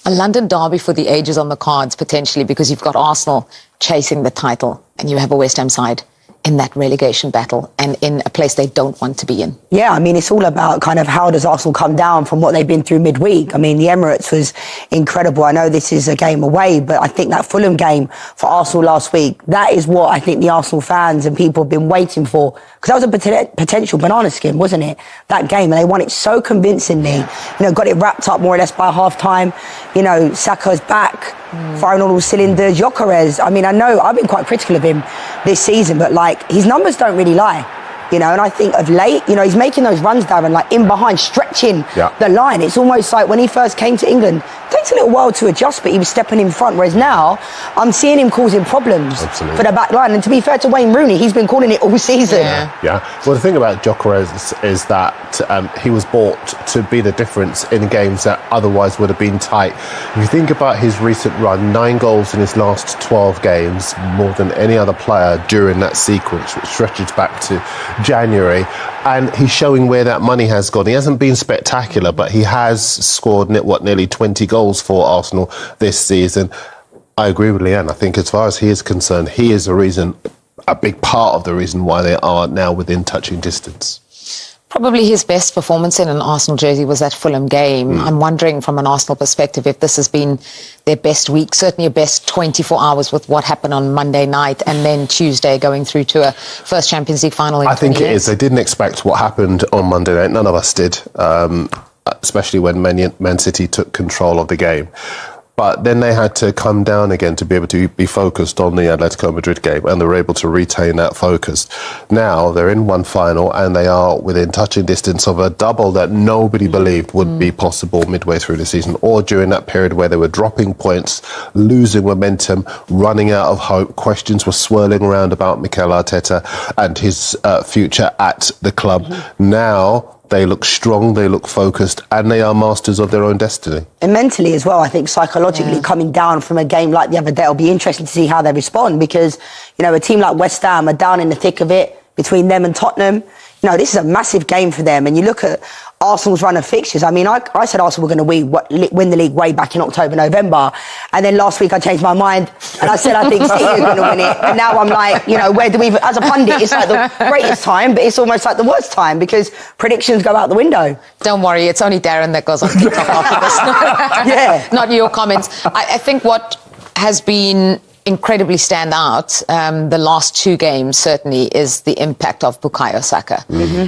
A London derby for the ages on the cards, potentially, because you've got Arsenal chasing the title and you have a West Ham side in that relegation battle and in a place they don't want to be in. Yeah, I mean, it's all about kind of how does Arsenal come down from what they've been through midweek. I mean, the Emirates was incredible. I know this is a game away, but I think that Fulham game for Arsenal last week, that is what I think the Arsenal fans and people have been waiting for. Because that was a potential banana skin, wasn't it? That game, and they won it so convincingly. You know, got it wrapped up more or less by half-time. You know, Saka's back, firing all cylinders. Gyökeres, I mean, I know I've been quite critical of him this season, but like his numbers don't really lie. You know, and I think of late, you know, he's making those runs, Darren, like in behind, stretching the line. It's almost like when he first came to England, it takes a little while to adjust, but he was stepping in front. Whereas now, I'm seeing him causing problems for the back line. And to be fair to Wayne Rooney, he's been calling it all season. Yeah. Well, the thing about Gyökeres is that he was bought to be the difference in games that otherwise would have been tight. If you think about his recent run, 9 goals in his last 12 games, more than any other player during that sequence, which stretches back to January, and he's showing where that money has gone. He hasn't been spectacular, but he has scored nearly 20 goals for Arsenal this season. I agree with Leanne. I think as far as he is concerned, he is a big part of the reason why they are now within touching distance. Probably his best performance in an Arsenal jersey was that Fulham game. I'm wondering from an Arsenal perspective if this has been their best week, certainly a best 24 hours with what happened on Monday night and then Tuesday going through to a first Champions League final in 20 years. I think it is. They didn't expect what happened on Monday night. None of us did, especially when Man City took control of the game. But then they had to come down again to be able to be focused on the Atletico Madrid game, and they were able to retain that focus. Now they're in one final and they are within touching distance of a double that nobody believed would be possible midway through the season or during that period where they were dropping points, losing momentum, running out of hope. Questions were swirling around about Mikel Arteta and his future at the club. Now they look strong, they look focused, and they are masters of their own destiny. And mentally as well, I think psychologically coming down from a game like the other day, it'll be interesting to see how they respond because, you know, a team like West Ham are down in the thick of it between them and Tottenham. You know, this is a massive game for them. And you look at Arsenal's run of fixtures. I mean, I said Arsenal were going to win the league way back in October, November. And then last week I changed my mind and I said I think City are going to win it. And now I'm like, you know, where do we, as a pundit, it's like the greatest time, but it's almost like the worst time because predictions go out the window. Don't worry, it's only Darren that goes on TikTok after this. Not your comments. I think what has been incredibly stand out the last 2 games certainly is the impact of Bukayo Saka.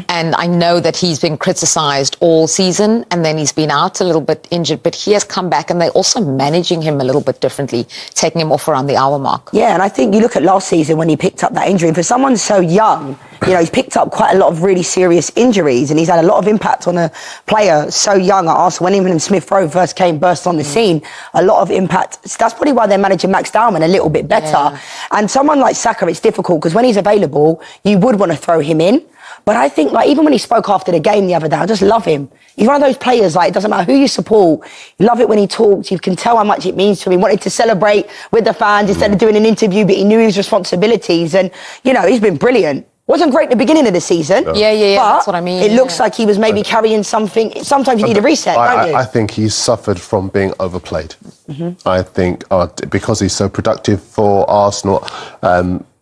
And I know that he's been criticised all season and then he's been out a little bit injured, but he has come back and they're also managing him a little bit differently, taking him off around the hour mark. Yeah, and I think you look at last season when he picked up that injury, and for someone so young, you know, he's picked up quite a lot of really serious injuries and he's had a lot of impact on a player so young at Arsenal. When even Smith Rowe first burst on the scene, a lot of impact. So that's probably why they're managing Max Dowman a little bit better. And someone like Saka, it's difficult because when he's available, you would want to throw him in. But I think, like, even when he spoke after the game the other day, I just love him. He's one of those players, like, it doesn't matter who you support. You love it when he talks. You can tell how much it means to him. He wanted to celebrate with the fans instead of doing an interview, but he knew his responsibilities. And, you know, he's been brilliant. Wasn't great at the beginning of the season. But that's what I mean. It looks like he was maybe carrying something. Sometimes you need a reset, don't you? I think he's suffered from being overplayed. I think because he's so productive for Arsenal,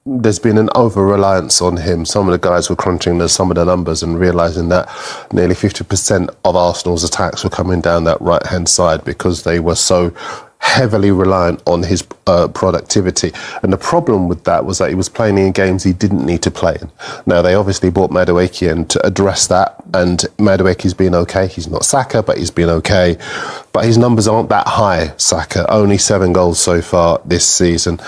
there's been an over-reliance on him. Some of the guys were crunching some of the numbers and realising that nearly 50% of Arsenal's attacks were coming down that right-hand side because they were so heavily reliant on his productivity. And the problem with that was that he was playing in games he didn't need to play in. Now, they obviously brought Madueke in to address that, and Madueke's been okay. He's not Saka, but he's been okay. But his numbers aren't that high, Saka. Only 7 goals so far this season.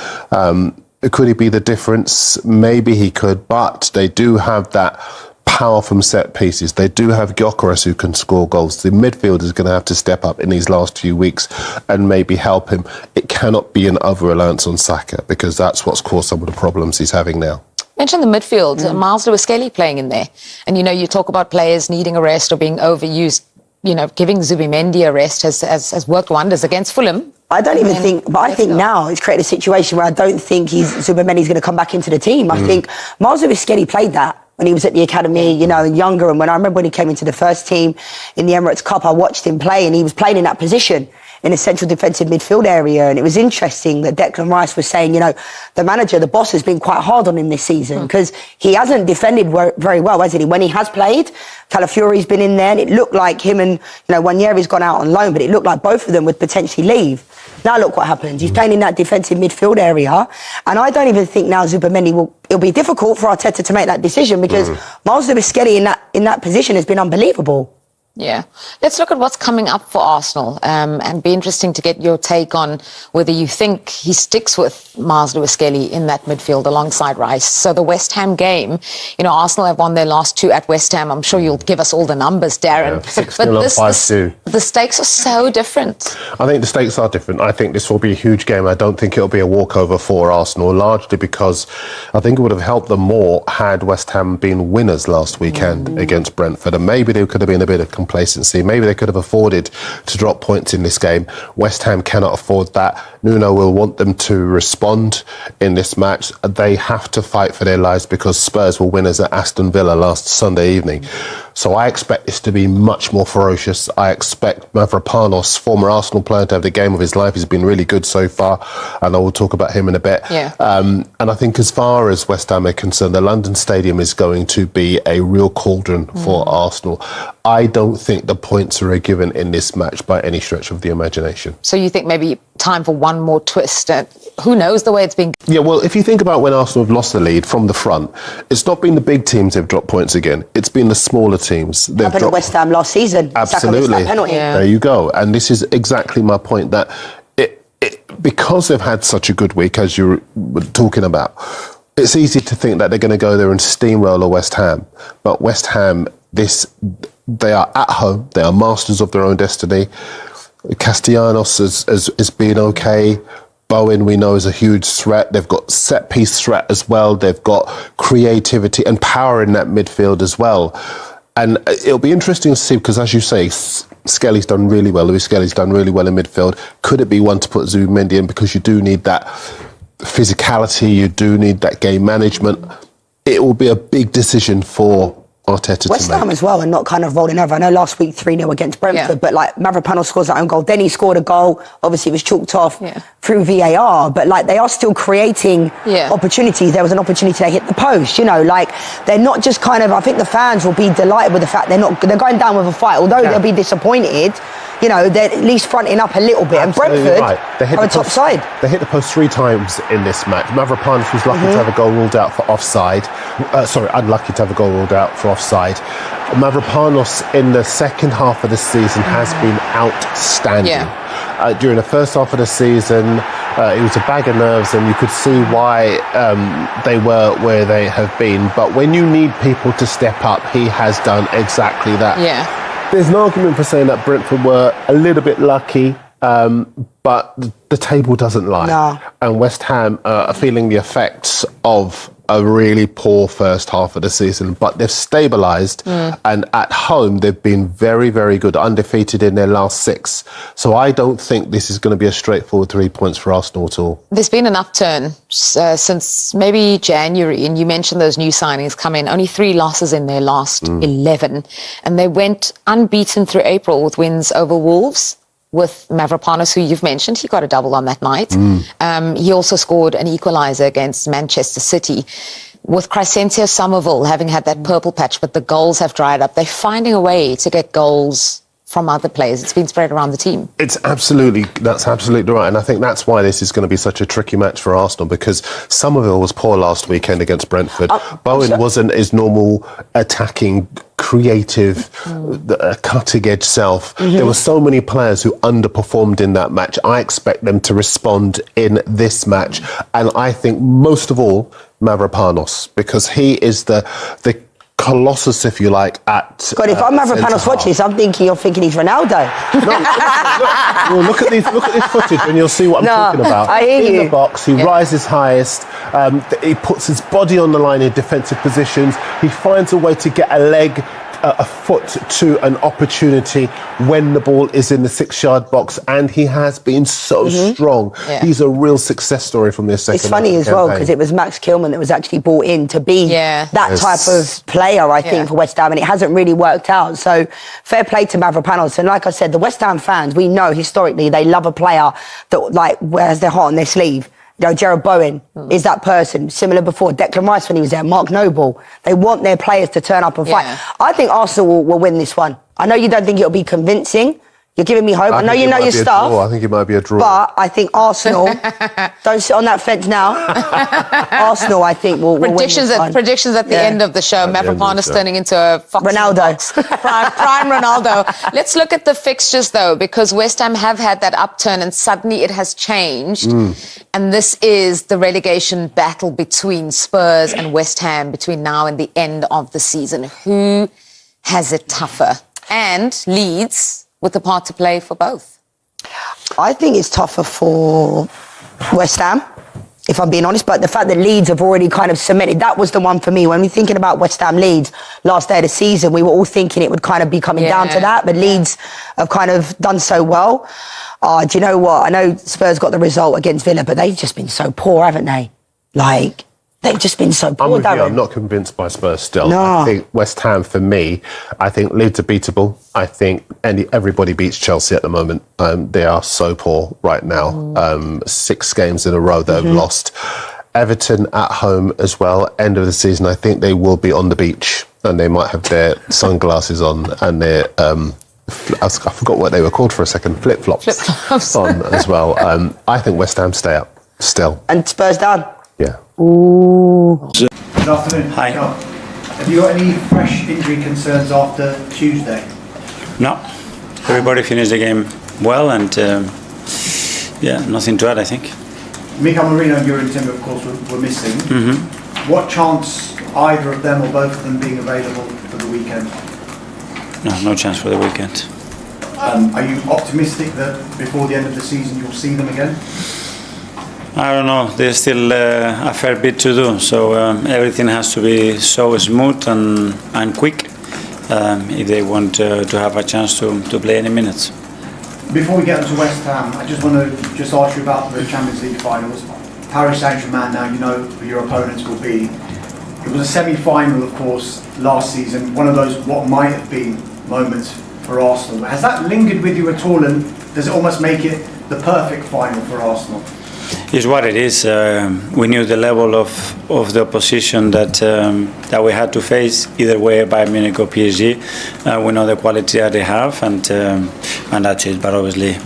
Could he be the difference? Maybe he could, but they do have that power from set pieces. They do have Gyökeres who can score goals. The midfield is going to have to step up in these last few weeks and maybe help him. It cannot be an over-reliance on Saka because that's what's caused some of the problems he's having now. Mention the midfield. Miles Lewis-Skelly playing in there. And, you know, you talk about players needing a rest or being overused. You know, giving Zubimendi a rest has worked wonders against Fulham. I don't even think, but I think now it's created a situation where I don't think Zubimendi's going to come back into the team. I think Miles Lewis-Skelly played that when he was at the academy, you know, and younger. And when I remember when he came into the first team in the Emirates Cup, I watched him play and he was playing in that position. in a central defensive midfield area. And it was interesting that Declan Rice was saying, the manager, the boss, has been quite hard on him this season because he hasn't defended very well, hasn't he? When he has played, Calafiori's been in there, and it looked like him and, Wanyeri's gone out on loan, but it looked like both of them would potentially leave. Now look what happens. He's playing in that defensive midfield area, and I don't even think now Zubimendi it'll be difficult for Arteta to make that decision because Miles Lewis-Skelly in that position has been unbelievable. Yeah. Let's look at what's coming up for Arsenal, and be interesting to get your take on whether you think he sticks with Miles Lewis-Skelly in that midfield alongside Rice. So the West Ham game, Arsenal have won their last 2 at West Ham. I'm sure you'll give us all the numbers, Darren. Yeah, 6-0 and 5-2. The stakes are so different. I think the stakes are different. I think this will be a huge game. I don't think it'll be a walkover for Arsenal, largely because I think it would have helped them more had West Ham been winners last weekend against Brentford, and maybe there could have been a bit of complacency. Maybe they could have afforded to drop points in this game. West Ham cannot afford that. Nuno will want them to respond in this match. They have to fight for their lives because Spurs were winners at Aston Villa last Sunday evening. So I expect this to be much more ferocious. I expect Mavropanos, former Arsenal player, to have the game of his life. He's been really good so far, and I will talk about him in a bit. Yeah. And I think as far as West Ham are concerned, the London Stadium is going to be a real cauldron for Arsenal. I don't think the points are a given in this match by any stretch of the imagination. So you think maybe time for one more twist? Who knows the way it's been? Yeah, well, if you think about when Arsenal have lost the lead from the front, it's not been the big teams who've dropped points again. It's been the smaller teams. They've Happened at West Ham last season. Absolutely. Penalty. Yeah. There you go. And this is exactly my point, that because they've had such a good week, as you were talking about, it's easy to think that they're going to go there and steamroller West Ham. But West Ham, they are at home. They are masters of their own destiny. Castellanos has been okay. Bowen, we know, is a huge threat. They've got set-piece threat as well. They've got creativity and power in that midfield as well. And it'll be interesting to see because, as you say, Skelly's done really well. Lewis Skelly's done really well in midfield. Could it be one to put Zubimendi in because you do need that physicality, you do need that game management? It will be a big decision for Arteta to make. West Ham as well, and not kind of rolling over. I know last week 3-0 against Brentford, but Mavropanos scores that own goal. Then he scored a goal. Obviously, it was chalked off through VAR, but they are still creating opportunities. There was an opportunity they hit the post. They're not just kind of. I think the fans will be delighted with the fact they're going down with a fight. Although they'll be disappointed, they're at least fronting up a little bit. Absolutely. And Brentford are a top side. They hit the post 3 times in this match. Mavropanos was lucky to have a goal ruled out for offside. Unlucky to have a goal ruled out for offside. Mavropanos in the second half of the season has been outstanding. During the first half of the season, it was a bag of nerves, and you could see why they were where they have been. But when you need people to step up, he has done exactly that. Yeah. There's an argument for saying that Brentford were a little bit lucky, but the table doesn't lie. No. And West Ham are feeling the effects of a really poor first half of the season, but they've stabilised, and at home they've been very, very good, undefeated in their last 6. So I don't think this is going to be a straightforward 3 points for Arsenal at all. There's been an upturn since maybe January, and you mentioned those new signings come in. Only 3 losses in their last 11, and they went unbeaten through April with wins over Wolves, with Mavropanos, who you've mentioned. He got a double on that night. He also scored an equaliser against Manchester City. With Crescencio Somerville having had that purple patch, but the goals have dried up, they're finding a way to get goals from other players. It's been spread around the team. That's absolutely right. And I think that's why this is going to be such a tricky match for Arsenal, because Somerville was poor last weekend against Brentford. Bowen wasn't his normal attacking, creative, cutting-edge self. There were so many players who underperformed in that match. I expect them to respond in this match. And I think most of all, Mavropanos, because he is the colossus, if you like, at... God, if I'm Mavropanos watching this, I'm thinking you're thinking he's Ronaldo. Look at this footage and you'll see what I'm talking about. I hear you. In the box, he rises highest, he puts his body on the line in defensive positions, he finds a way to get a leg a foot to an opportunity when the ball is in the 6-yard box, and he has been so strong. Yeah. He's a real success story from this second. It's funny as well because it was Max Kilman that was actually brought in to be that type of player, I think, for West Ham, and it hasn't really worked out. So fair play to Mavropanos. And like I said, the West Ham fans, we know historically they love a player that like wears their heart on their sleeve. You know, Gerald Bowen is that person. Similar before, Declan Rice when he was there, Mark Noble. They want their players to turn up and fight. I think Arsenal will win this one. I know you don't think it'll be convincing. You're giving me hope. I know you know your stuff. I think it might be a draw. But I think Arsenal, don't sit on that fence now. Arsenal, I think, will win this one. Predictions at the end of the show. Mavropanos turning into a fox Ronaldo. Prime Ronaldo. Let's look at the fixtures, though, because West Ham have had that upturn and suddenly it has changed. And this is the relegation battle between Spurs and West Ham between now and the end of the season. Who has it tougher? And Leeds with a part to play for both. I think it's tougher for West Ham, if I'm being honest, but the fact that Leeds have already kind of cemented, that was the one for me. When we're thinking about West Ham Leeds last day of the season, we were all thinking it would kind of be coming down to that, but Leeds have kind of done so well. Do you know what? I know Spurs got the result against Villa, but they've just been so poor, haven't they? Like, they've just been so poor. I'm not convinced by Spurs still. No. I think West Ham, for me, I think Leeds are beatable. I think everybody beats Chelsea at the moment. They are so poor right now. 6 games in a row they've lost. Everton at home as well. End of the season, I think they will be on the beach and they might have their sunglasses on and their... I forgot what they were called for a second. Flip-flops on as well. I think West Ham stay up still. And Spurs down. Yeah. Ooh. Good afternoon. Hi. Have you got any fresh injury concerns after Tuesday? No. Everybody finished the game well and nothing to add, I think. Mika Marino and Yuri Timber, of course, were missing. What chance either of them or both of them being available for the weekend? No chance for the weekend. Are you optimistic that before the end of the season you'll see them again? I don't know. There's still a fair bit to do, so everything has to be so smooth and quick if they want to have a chance to play any minutes. Before we get into West Ham, I just want to ask you about the Champions League finals. Paris Saint-Germain, now you know who your opponents will be. It was a semi-final, of course, last season. One of those what might have been moments for Arsenal. Has that lingered with you at all, and does it almost make it the perfect final for Arsenal? It's what it is. We knew the level of the opposition that we had to face, either way, Bayern Munich or PSG. We know the quality that they have, and that's it. But obviously,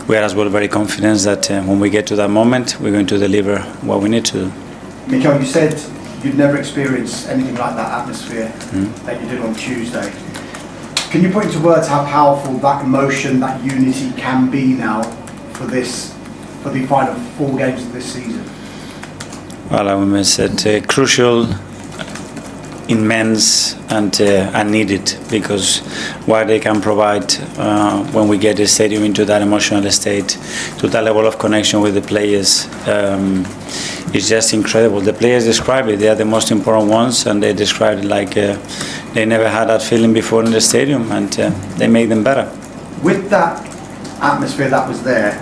we are as well very confident that when we get to that moment, we're going to deliver what we need to do. Mikel, you said you'd never experienced anything like that atmosphere that you did on Tuesday. Can you put into words how powerful that emotion, that unity can be now for the final 4 games of this season? Well, I would say crucial, immense, and needed, because what they can provide when we get the stadium into that emotional state, to that level of connection with the players, is just incredible. The players describe it; they are the most important ones, and they describe it like they never had that feeling before in the stadium, and they make them better. With that atmosphere that was there,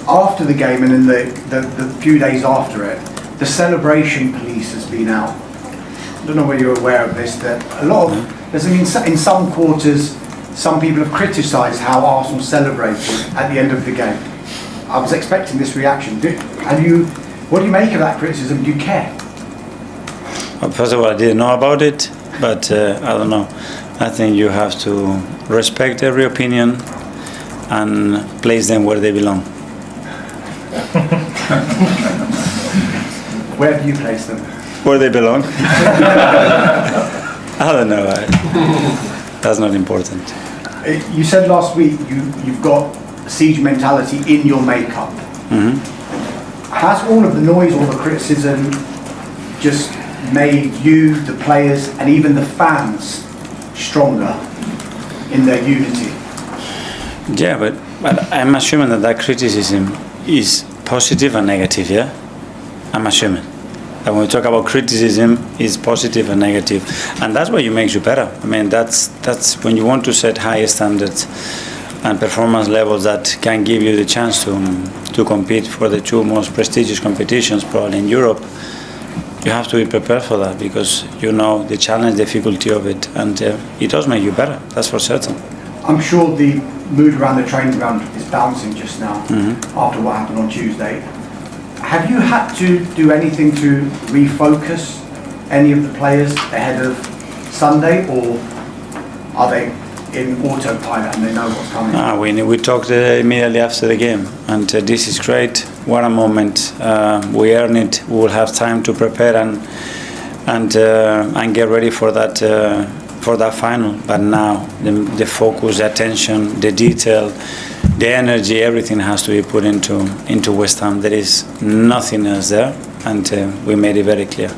after the game and in the few days after it, the celebration police has been out. I don't know whether you're aware of this, that a lot of, in some quarters, some people have criticised how Arsenal celebrated at the end of the game. I was expecting this reaction. What do you make of that criticism? Do you care? Well, first of all, I didn't know about it, but I don't know. I think you have to respect every opinion and place them where they belong. Where have you placed them? Where they belong? I don't know. That's not important. You said last week you've got siege mentality in your makeup. Has all of the noise, all the criticism just made you, the players, and even the fans stronger in their unity? Yeah, but I'm assuming that criticism is positive and negative, yeah? I'm assuming. And when we talk about criticism, it's positive and negative, and that's what makes you better. I mean, that's when you want to set high standards and performance levels that can give you the chance to compete for the two most prestigious competitions probably in Europe. You have to be prepared for that because you know the challenge, difficulty of it, and it does make you better. That's for certain. I'm sure the mood around the training ground is bouncing just now after what happened on Tuesday. Have you had to do anything to refocus any of the players ahead of Sunday, or are they in autopilot and they know what's coming? We talked immediately after the game, and this is great. What a moment! We earn it. We will have time to prepare and get ready for that final. But now the focus, the attention, the detail, the energy, everything has to be put into West Ham. There is nothing else there, and we made it very clear.